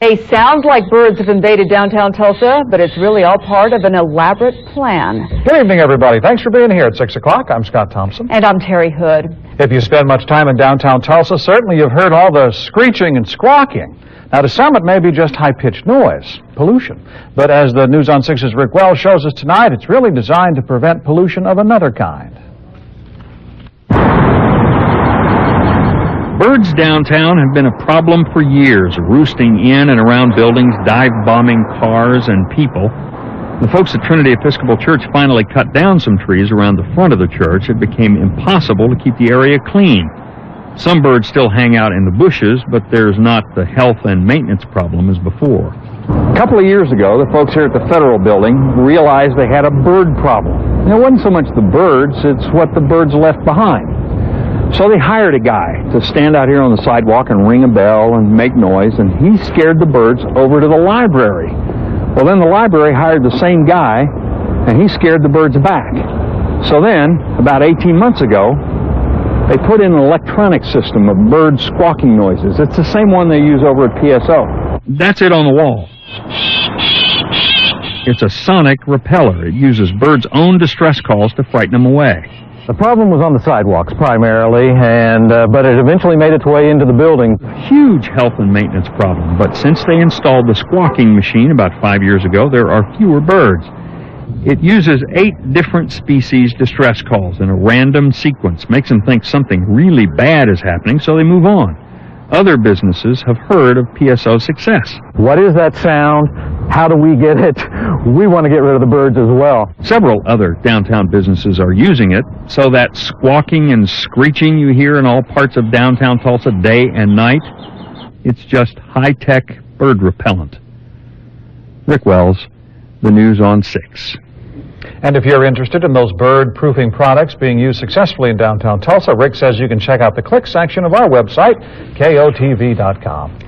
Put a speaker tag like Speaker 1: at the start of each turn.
Speaker 1: They sound like birds have invaded downtown Tulsa, but it's really all part of an elaborate plan.
Speaker 2: Good evening, everybody. Thanks for being here at 6 o'clock. I'm Scott Thompson.
Speaker 1: And I'm Terry Hood.
Speaker 2: If you spend much time in downtown Tulsa, certainly you've heard all the screeching and squawking. Now, to some, it may be just high-pitched noise, pollution. But as the News on 6's Rick Wells shows us tonight, it's really designed to prevent pollution of another kind.
Speaker 3: Birds downtown have been a problem for years, roosting in and around buildings, dive-bombing cars and people. The folks at Trinity Episcopal Church finally cut down some trees around the front of the church. It became impossible to keep the area clean. Some birds still hang out in the bushes, but there's not the health and maintenance problem as before.
Speaker 4: A couple of years ago, the folks here at the Federal Building realized they had a bird problem. And it wasn't so much the birds, it's what the birds left behind. So they hired a guy to stand out here on the sidewalk and ring a bell and make noise, and he scared the birds over to the library. Well, then the library hired the same guy, and he scared the birds back. So then, about 18 months ago, they put in an electronic system of bird squawking noises. It's the same one they use over at PSO.
Speaker 3: That's it on the wall. It's a sonic repeller. It uses birds' own distress calls to frighten them away.
Speaker 4: The problem was on the sidewalks primarily, but it eventually made its way into the building.
Speaker 3: Huge health and maintenance problem, but since they installed the squawking machine about 5 years ago, there are fewer birds. It uses 8 different species distress calls in a random sequence, makes them think something really bad is happening, so they move on. Other businesses have heard of PSO's success.
Speaker 4: What is that sound? How do we get it? We want to get rid of the birds as well.
Speaker 3: Several other downtown businesses are using it, so that squawking and screeching you hear in all parts of downtown Tulsa day and night, it's just high-tech bird repellent. Rick Wells, the News on 6.
Speaker 2: And if you're interested in those bird-proofing products being used successfully in downtown Tulsa, Rick says you can check out the click section of our website, KOTV.com.